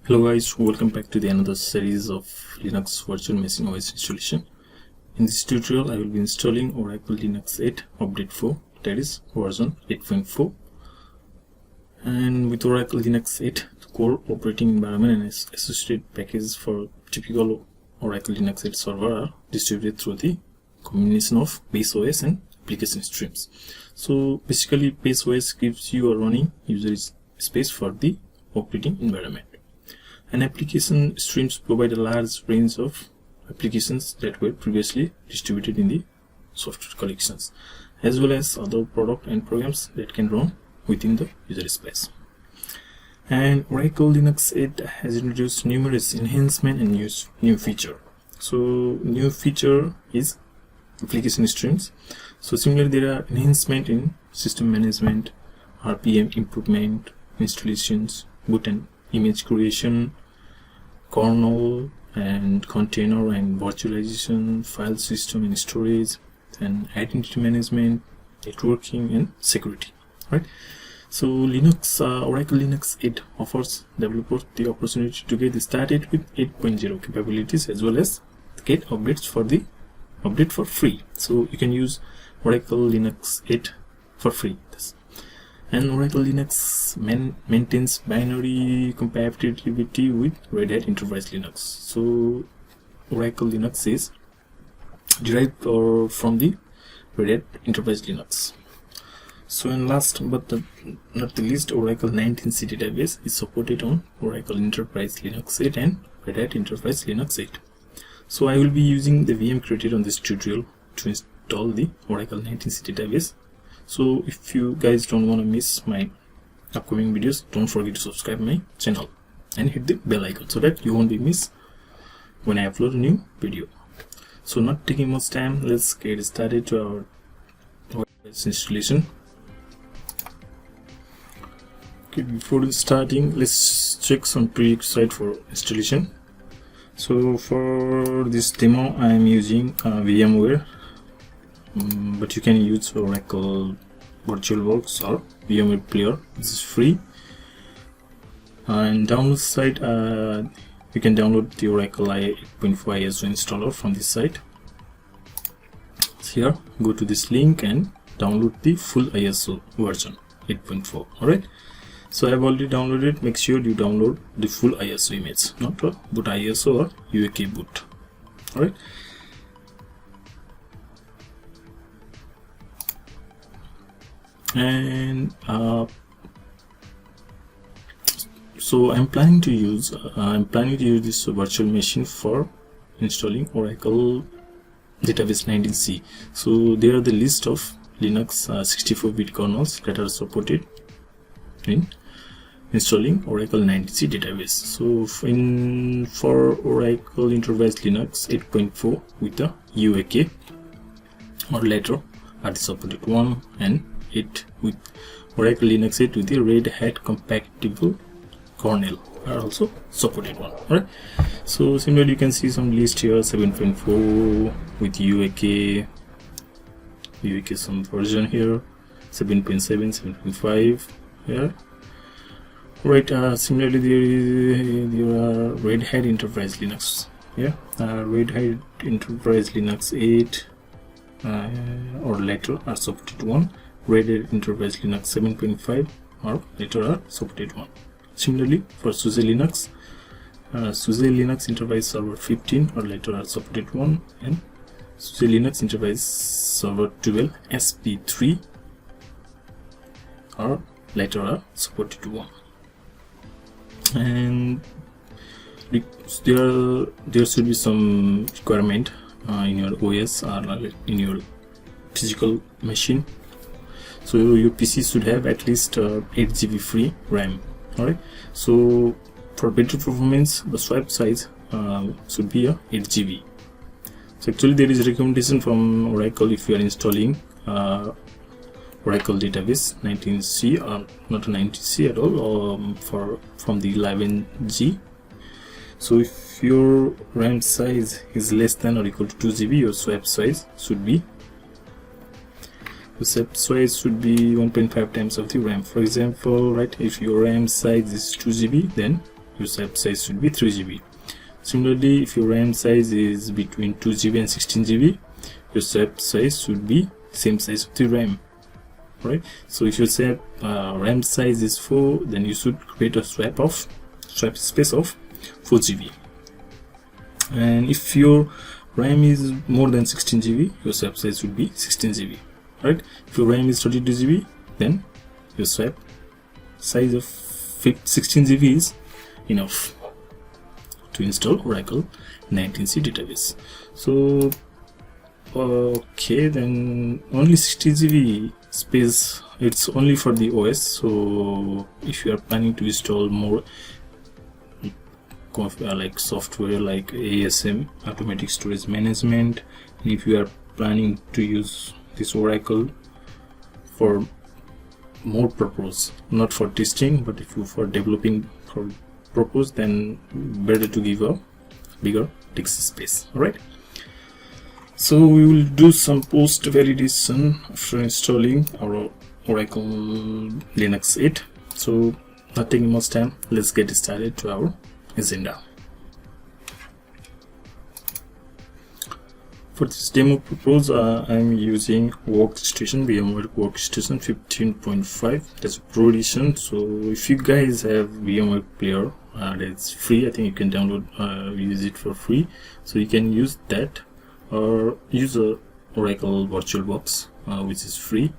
Hello guys, welcome back to the another series of Linux virtual machine OS installation. In this tutorial I will be installing Oracle Linux 8 update 4, that is version 8.4, and with Oracle Linux 8 the core operating environment and associated packages for typical Oracle Linux 8 server are distributed through the combination of BaseOS and Applications Streams. So basically BaseOS gives you a running user space for the operating environment, and application streams provide a large range of applications that were previously distributed in the software collections, as well as other product and programs that can run within the user space. And Oracle Linux 8 has introduced numerous enhancements and new feature. So new feature is application streams. So similarly there are enhancement in system management, RPM improvement, installations, boot and image creation, kernel and container and virtualization, file system and storage, and identity management, networking and security. Right. So Oracle Linux 8 offers developers the opportunity to get started with 8.0 capabilities as well as get updates for free. So you can use Oracle Linux 8 for free. And Oracle Linux maintains binary compatibility with Red Hat Enterprise Linux. So Oracle Linux is derived from the Red Hat Enterprise Linux. So and last but not the least, Oracle 19c database is supported on Oracle Enterprise Linux 8 and Red Hat Enterprise Linux 8. So I will be using the VM created on this tutorial to install the Oracle 19c database. So if you guys don't want to miss my upcoming videos, don't forget to subscribe my channel and hit the bell icon so that you won't be missed when I upload a new video. So not taking much time, let's get started to our installation. Okay, before starting, let's check some prerequisites for installation. So for this demo I am using VMWare, but you can use Oracle VirtualBox or VMware Player. This is free. And download site, you can download the Oracle 8.4 ISO installer from this site. Here, go to this link and download the full ISO version 8.4. Alright. So I have already downloaded. Make sure you download the full ISO image, not a boot ISO or UAK boot. Alright. And so I'm planning to use this virtual machine for installing Oracle Database 19c. So there are the list of Linux 64-bit kernels that are supported in installing Oracle 19c database. So for Oracle Enterprise Linux 8.4 with the UAK or later are the supported one, and 8 with Oracle Linux 8 with the Red Hat compatible kernel are also supported one. Alright. So similarly you can see some list here, 7.4 with UAK some version here, 7.7, 7.5 here. Right. Similarly there are Red Hat Enterprise Linux. Yeah. Red Hat Enterprise Linux 8 or later are supported one. Red Hat Enterprise Linux 7.5 or later are supported one. Similarly for SUSE Linux, SUSE Linux Enterprise Server 15 or later are supported one, and SUSE Linux Enterprise Server 12 SP3 or later are supported one. And there should be some requirement in your OS or in your physical machine. So your PC should have at least 8 GB free RAM. Alright. So for better performance, the swap size should be 8 GB. So actually there is a recommendation from Oracle if you are installing Oracle Database 19c or not a 19c at all, from the 11G. So if your RAM size is less than or equal to 2 GB, your swap size should be the swap size should be 1.5 times of the RAM. For example, right, if your RAM size is 2 GB, then your swap size should be 3 GB. Similarly, if your RAM size is between 2 GB and 16 GB, your swap size should be same size of the RAM, right? So if your swap RAM size is 4, then you should create a swap space of 4 GB. And if your RAM is more than 16 GB, your swap size would be 16 GB, right? If your RAM is 32 GB, then your swap size of 16 GB is enough to install Oracle 19c database. So okay, then only 60 GB space, it's only for the OS. So if you are planning to install more like software like ASM, automatic storage management, and if you are planning to use this Oracle for more purpose, not for testing, but if you for developing for purpose, then better to give a bigger disk space. All right, so we will do some post validation after installing our Oracle Linux 8. So not taking much time, let's get started to our agenda. For this demo purpose, I'm using workstation, VMware workstation 15.5. that's a pro edition. So if you guys have VMware player, that's free. I think you can download, use it for free. So you can use that, or use a Oracle VirtualBox, which is free.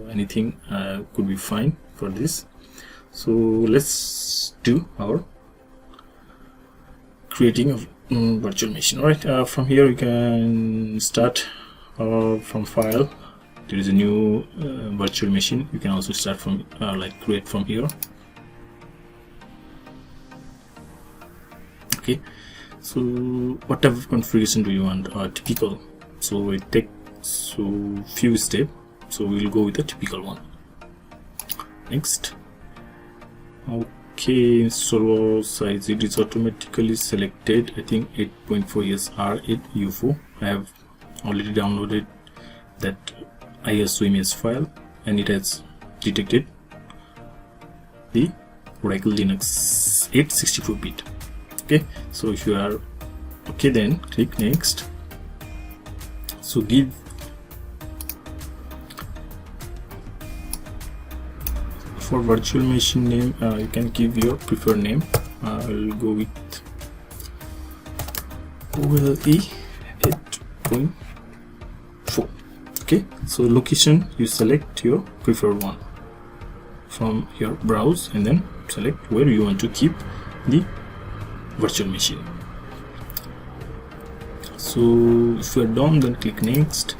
Anything could be fine for this. So let's do our creating a virtual machine. All right, from here you can start from file. There is a new virtual machine. You can also start from like create from here. Okay, so what type of configuration do you want? Typical. So it takes few steps. So we'll go with the typical one. Next. Okay, server size, it is automatically selected. I think 8.4 is R8U4. I have already downloaded that ISO image file, and it has detected the Oracle Linux 8 64-bit. Okay, so if you are okay, then click next. So give for virtual machine name, you can give your preferred name. I'll go with OEL8.4. okay, so location, you select your preferred one from your browse, and then select where you want to keep the virtual machine. So if you are done, then click next.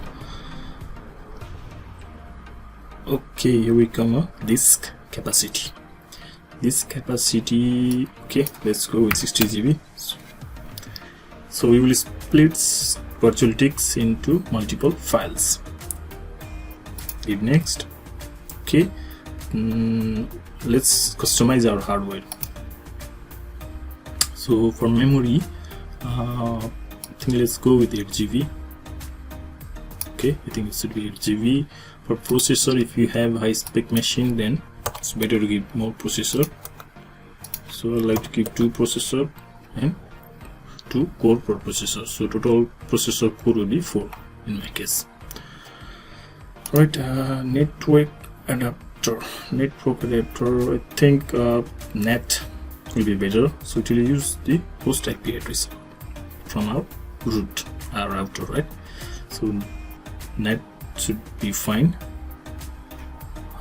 Okay, here we come, disk capacity. Okay, let's go with 60 GB. So we will split virtual disks into multiple files. Hit next. Okay, let's customize our hardware. So for memory, I think let's go with 8 GB. Okay, I think it should be 8 GB. For processor, if you have high spec machine, then it's better to give more processor. So I like to keep 2 processor and 2 core per processor. So total processor core will be 4 in my case. Right, network adapter. I think NAT will be better. So it will use the host IP address from our root router, right? So NAT should be fine.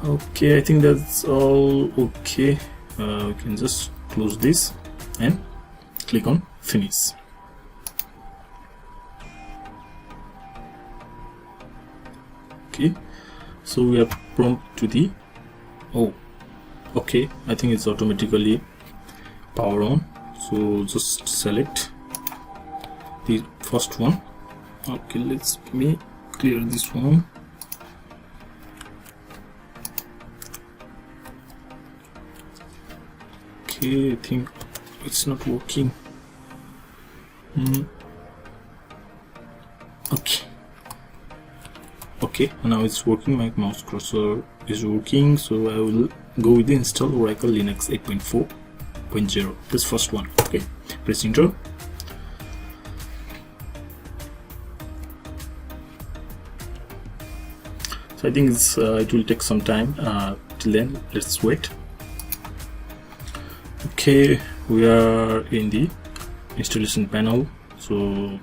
Okay, I think that's all okay. We can just close this and click on finish. Okay, so we are prompt to the okay, I think it's automatically power on. So just select the first one. Okay, let me clear this one. Okay, I think it's not working. Okay, now it's working. My mouse cursor is working, so I will go with the install Oracle Linux 8.4. OEL8.4. This first one. Okay, press enter. So I think it will take some time. Till then, let's wait. Okay, we are in the installation panel. So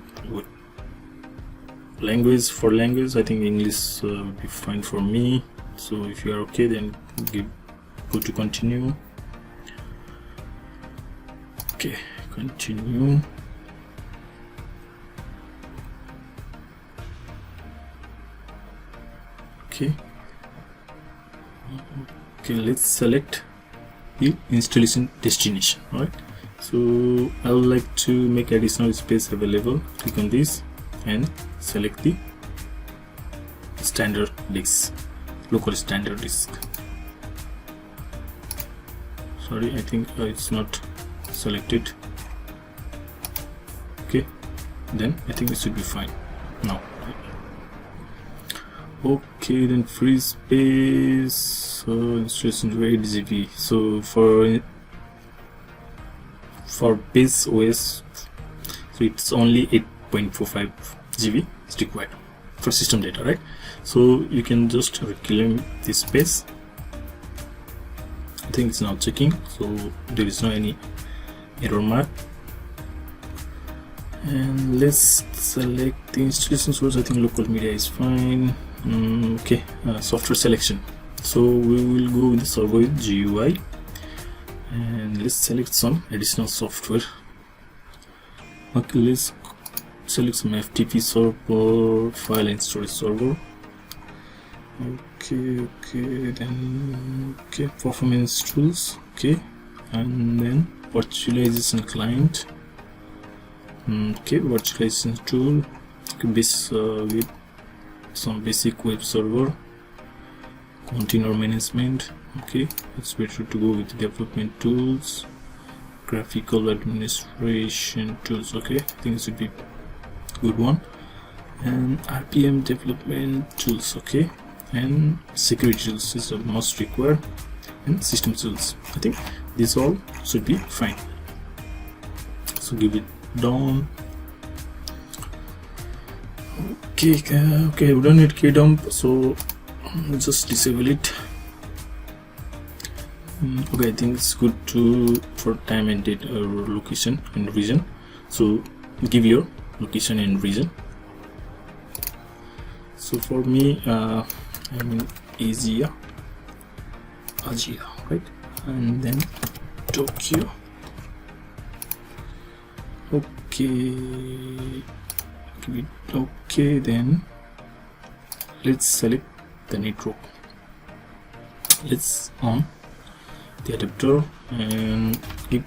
language, I think English would be fine for me. So if you are okay, then go to continue. Okay, continue. Okay, let's select the installation destination. Right, so I would like to make additional space available. Click on this and select the standard disk, local standard disk. Sorry, I think it's not selected. Okay, then I think it should be fine now. Okay, then free space, installation to 8 GB. So for BaseOS, so it's only 8.45 GB is required for system data, right? So you can just reclaim this space. I think it's now checking, so there is no any error mark. And let's select the installation source. I think local media is fine. Okay, software selection. So we will go with the server GUI and let's select some additional software. Okay, let's select some FTP server, file and storage server. Okay, then performance tools. Okay, and then virtualization client. Okay, virtualization tool. Okay, with some basic web server, container management. Okay, it's better to go with development tools, graphical administration tools. Okay, I think this would be good one. And RPM development tools. Okay, and security tools is a must require, and system tools. I think these all should be fine. So give it down. Okay, we don't need key dump, so just disable it. Okay, I think it's good for time and date location and region. So give your location and region. So for me, I'm in Asia, right? And then Tokyo. Okay, then let's select the network. Let's on the adapter and give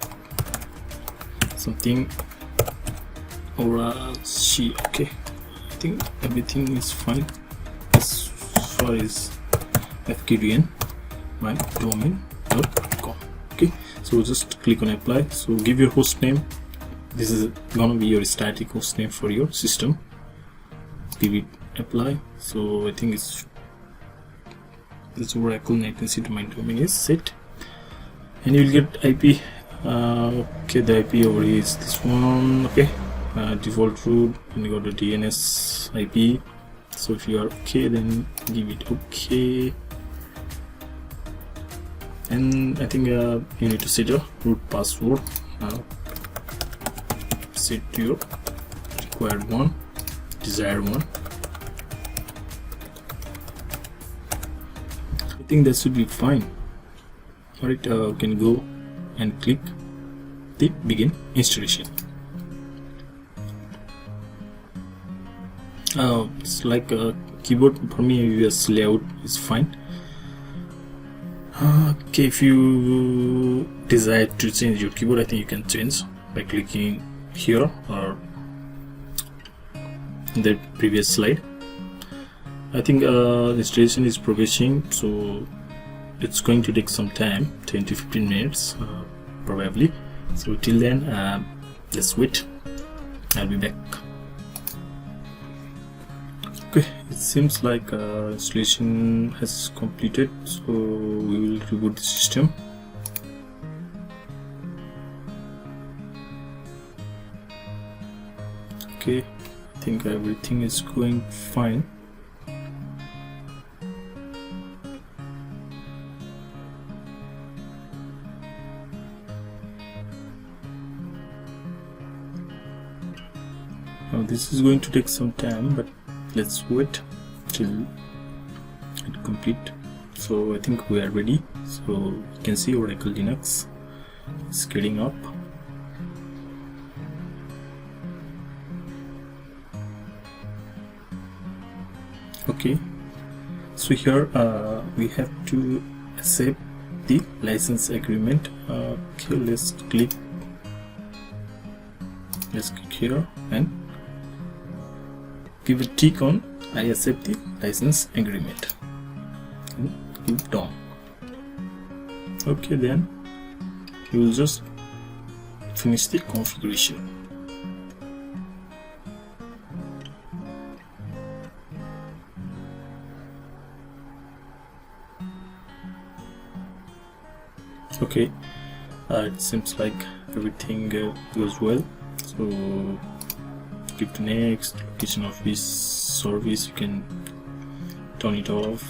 something or C. Okay, I think everything is fine as far as fkdn my domain.com. Okay, so just click on apply. So give your host name. This is gonna be your static host name for your system. Give it apply. So I think it's this Oracle latency to my domain is set, and you will get IP. Okay, the IP over here is this one. Okay, default root, and you got the DNS IP. So if you are okay, then give it okay. And I think you need to set a root password. Set to your required one, desired one. I think that should be fine. Alright, you can go and click the begin installation. It's like a keyboard. For me, US layout is fine. Okay, if you desire to change your keyboard, I think you can change by clicking here or in the previous slide. I think installation is progressing, so it's going to take some time, 10 to 15 minutes probably. So till then, let's wait. I'll be back. Okay, it seems like installation has completed, so we will reboot the system. Okay, I think everything is going fine. Now this is going to take some time, but let's wait till it complete. So I think we are ready. So you can see Oracle Linux is getting up. Okay, so here we have to accept the license agreement. Okay, let's click here and give a tick on I accept the license agreement and click done. Okay, then you will just finish the configuration. Okay, it seems like everything goes well. So give to next. Location of this service, you can turn it off.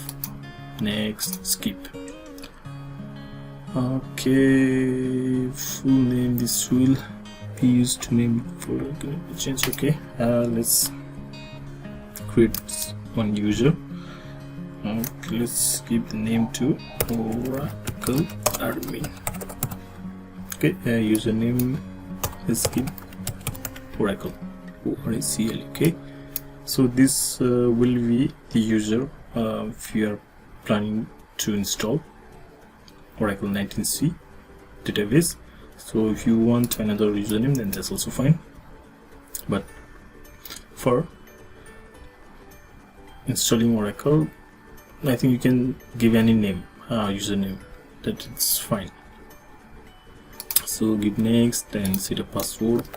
Next, skip. Okay, full name, this will be used to name for change. Okay, let's create one user. Okay, let's give the name to Oracle admin. Okay, username, let's give Oracle ORACL. Okay, so this will be the user if you are planning to install Oracle 19c database. So if you want another username, then that's also fine, but for installing Oracle, I think you can give any name, username, that it's fine. So give next and set a password.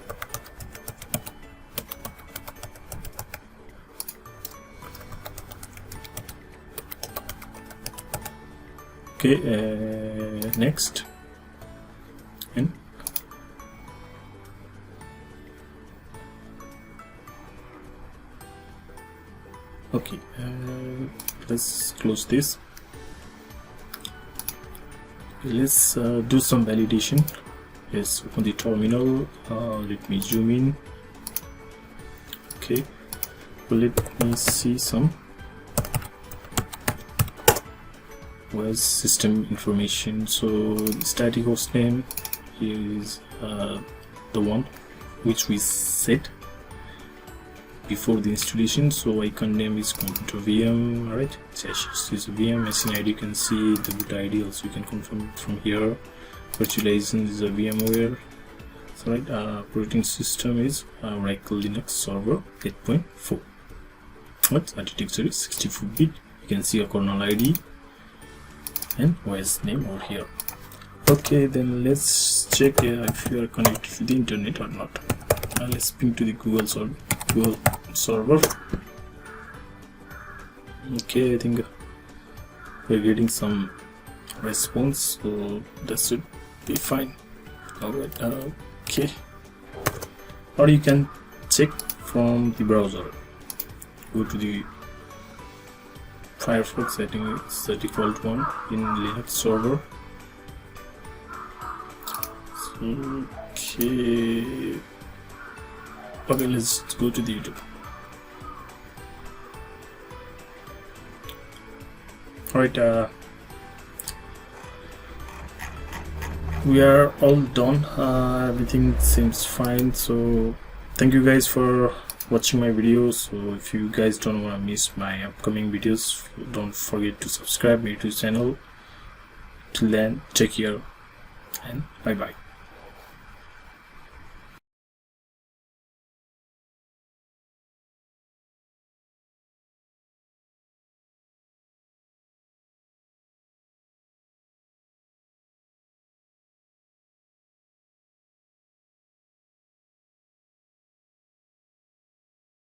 Okay, next, and okay, let's close this. Let's do some validation. Let's open the terminal. Let me zoom in. Okay, let me see some was system information. So the static host name is the one which we set before the installation. So icon name is computer VM. Alright, this is a VM. machine ID, you can see the boot ID also, you can confirm from here. Virtualization is a VMWare. So right, operating system is Oracle Linux Server 8.4. What architecture is 64-bit. You can see a kernel ID and OS name over here. Okay, then let's check if you are connected to the internet or not. Let's ping to the Google server. Okay, I think we're getting some response, so that should be fine. Alright, okay. Or you can check from the browser. Go to the Firefox, I think it's the default one in Linux server. Okay, let's go to the YouTube. Alright, we are all done. Everything seems fine. So thank you guys for watching my videos. So if you guys don't want to miss my upcoming videos, don't forget to subscribe me to the channel. Till then, take care and bye bye.